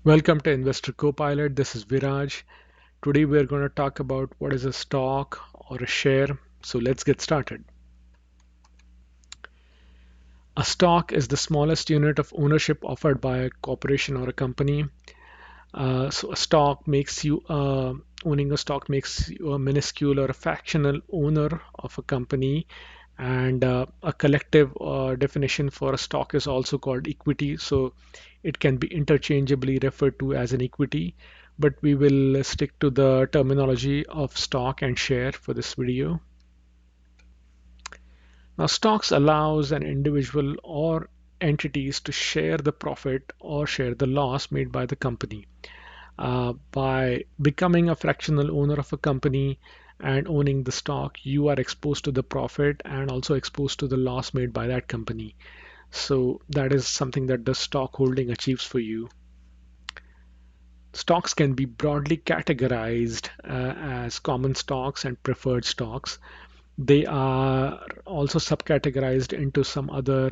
Welcome to Investor Copilot. This is Viraj. Today we are going to talk about what is a stock or a share. So let's get started. A stock is the smallest unit of ownership offered by a corporation or a company. So a stock makes you owning a stock makes you a minuscule or a fractional owner of a company, and a collective definition for a stock is also called equity. So it can be interchangeably referred to as an equity, but we will stick to the terminology of stock and share for this video. Now, stocks allows an individual or entities to share the profit or share the loss made by the company. By becoming a fractional owner of a company and owning the stock, you are exposed to the profit and also exposed to the loss made by that company. So that is something that the stock holding achieves for you. Stocks can be broadly categorized as common stocks and preferred stocks. They are also subcategorized into some other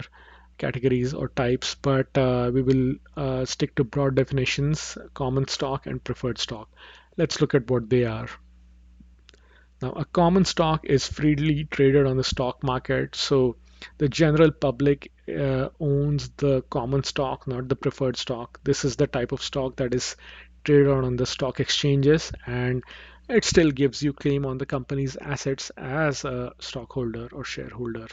categories or types, but we will stick to broad definitions: common stock and preferred stock. Let's look at what they are. Now, a common stock is freely traded on the stock market, so the general public owns the common stock, not the preferred stock. This is the type of stock that is traded on the stock exchanges, and it still gives you claim on the company's assets as a stockholder or shareholder.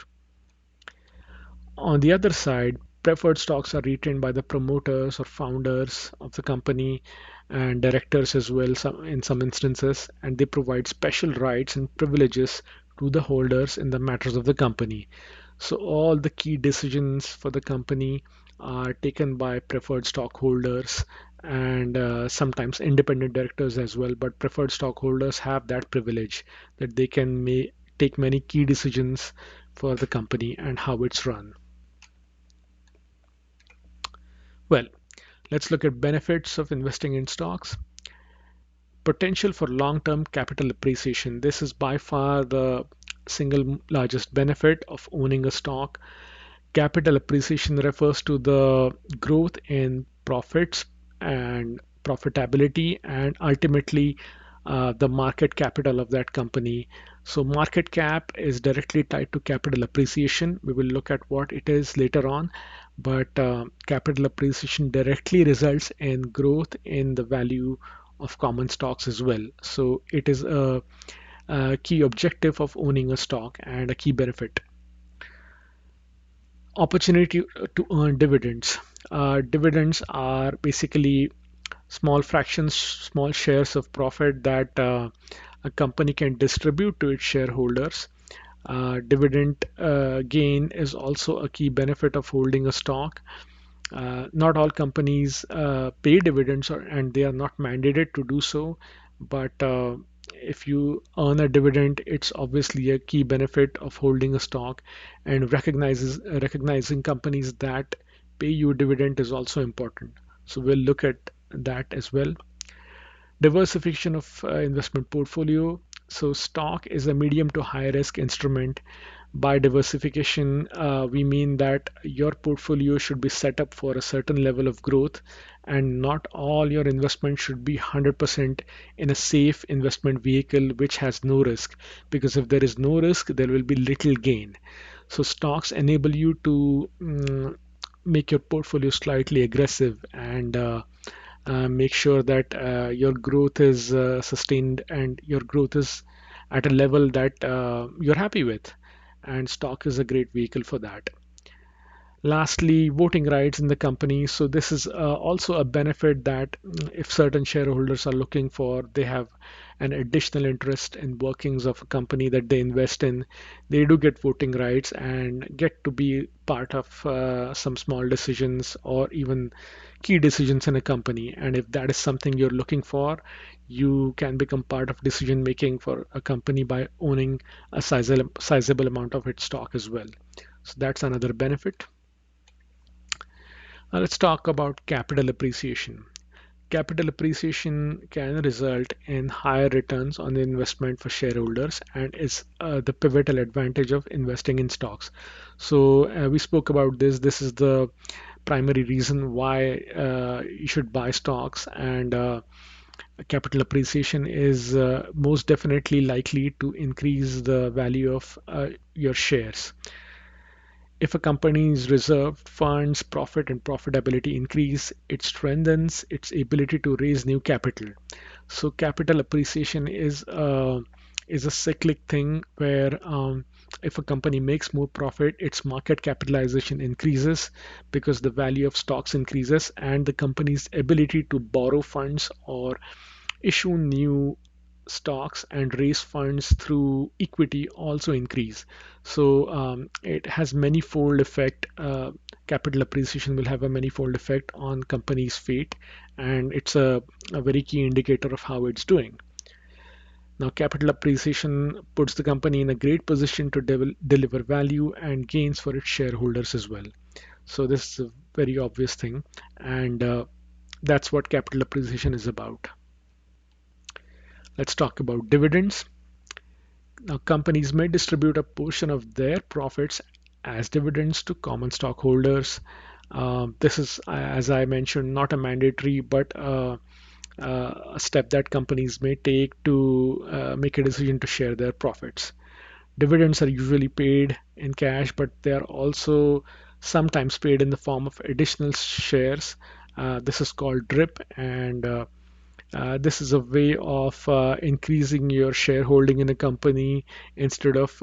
On the other side, preferred stocks are retained by the promoters or founders of the company and directors as well, in some instances, and they provide special rights and privileges to the holders in the matters of the company. So all the key decisions for the company are taken by preferred stockholders and sometimes independent directors as well. But preferred stockholders have that privilege that they can take many key decisions for the company and how it's run. Well, let's look at benefits of investing in stocks. Potential for long-term capital appreciation. This is by far the single largest benefit of owning a stock. Capital appreciation refers to the growth in profits and profitability and ultimately the market capital of that company. So market cap is directly tied to capital appreciation. We will look at what it is later on, but capital appreciation directly results in growth in the value of common stocks as well. So it is a key objective of owning a stock and a key benefit. Opportunity to earn dividends. Dividends are basically small fractions, small shares of profit that a company can distribute to its shareholders. Dividend gain is also a key benefit of holding a stock. Not all companies pay dividends, and they are not mandated to do so. But if you earn a dividend, it's obviously a key benefit of holding a stock, and recognizing companies that pay you dividend is also important. So we'll look at that as well. Diversification of investment portfolio. So stock is a medium to high risk instrument. By diversification, we mean that your portfolio should be set up for a certain level of growth, and not all your investment should be 100% in a safe investment vehicle which has no risk. Because if there is no risk, there will be little gain. So stocks enable you to make your portfolio slightly aggressive and make sure that your growth is sustained and your growth is at a level that you're happy with. And stock is a great vehicle for that. Lastly, voting rights in the company. So this is also a benefit that if certain shareholders are looking for, they have an additional interest in workings of a company that they invest in. They do get voting rights and get to be part of some small decisions or even key decisions in a company. And if that is something you're looking for, you can become part of decision making for a company by owning a sizable amount of its stock as well. So that's another benefit. Now let's talk about capital appreciation. Capital appreciation can result in higher returns on the investment for shareholders and is the pivotal advantage of investing in stocks. So we spoke about this. This is the primary reason why you should buy stocks, and capital appreciation is most definitely likely to increase the value of your shares. If a company's reserved funds, profit, and profitability increase, it strengthens its ability to raise new capital. So capital appreciation is a cyclic thing where if a company makes more profit, its market capitalization increases because the value of stocks increases, and the company's ability to borrow funds or issue new stocks and raise funds through equity also increase. So it has many-fold effect. Capital appreciation will have a many-fold effect on company's fate, and it's a very key indicator of how it's doing. Now, capital appreciation puts the company in a great position to deliver value and gains for its shareholders as well. So this is a very obvious thing, and that's what capital appreciation is about. Let's talk about dividends. Now, companies may distribute a portion of their profits as dividends to common stockholders. This is, as I mentioned, not a mandatory, but a step that companies may take to make a decision to share their profits. Dividends are usually paid in cash, but they are also sometimes paid in the form of additional shares. This is called DRIP, and this is a way of increasing your shareholding in a company instead of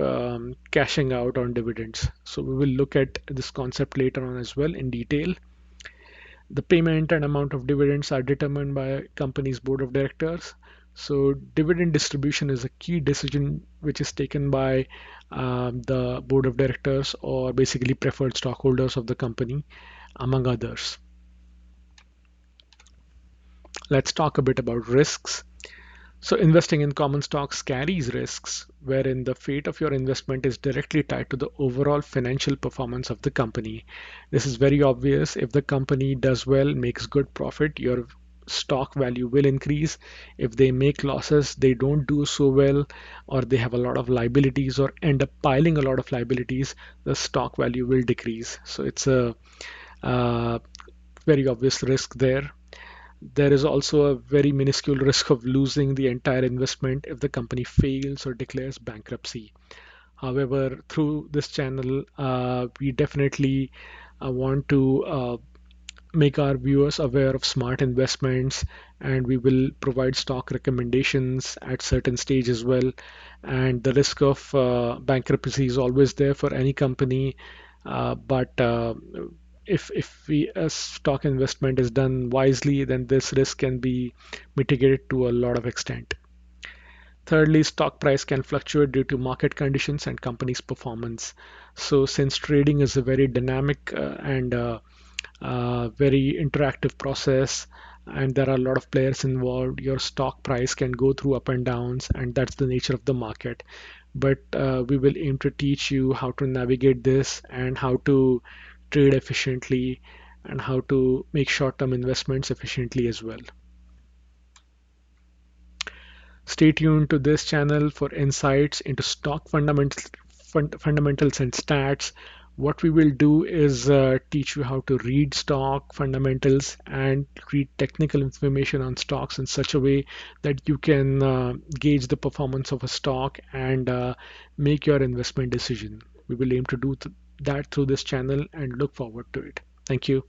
cashing out on dividends. So we will look at this concept later on as well in detail. The payment and amount of dividends are determined by a company's board of directors. So dividend distribution is a key decision which is taken by the board of directors, or basically preferred stockholders of the company, among others. Let's talk a bit about risks. So investing in common stocks carries risks, wherein the fate of your investment is directly tied to the overall financial performance of the company. This is very obvious. If the company does well, makes good profit, your stock value will increase. If they make losses, they don't do so well, or they have a lot of liabilities or end up piling a lot of liabilities, the stock value will decrease. So it's a uh, very obvious risk there. There is also a very minuscule risk of losing the entire investment if the company fails or declares bankruptcy. However, through this channel, we definitely want to make our viewers aware of smart investments, and we will provide stock recommendations at certain stage as well. And the risk of bankruptcy is always there for any company, but if a stock investment is done wisely, then this risk can be mitigated to a lot of extent. Thirdly, stock price can fluctuate due to market conditions and company's performance. So since trading is a very dynamic and very interactive process, and there are a lot of players involved, your stock price can go through up and downs, and that's the nature of the market. But we will aim to teach you how to navigate this and how to trade efficiently and how to make short-term investments efficiently as well. Stay tuned to this channel for insights into stock fundamentals and stats. What we will do is teach you how to read stock fundamentals and read technical information on stocks in such a way that you can gauge the performance of a stock and make your investment decision. We will aim to do that through this channel and look forward to it. Thank you.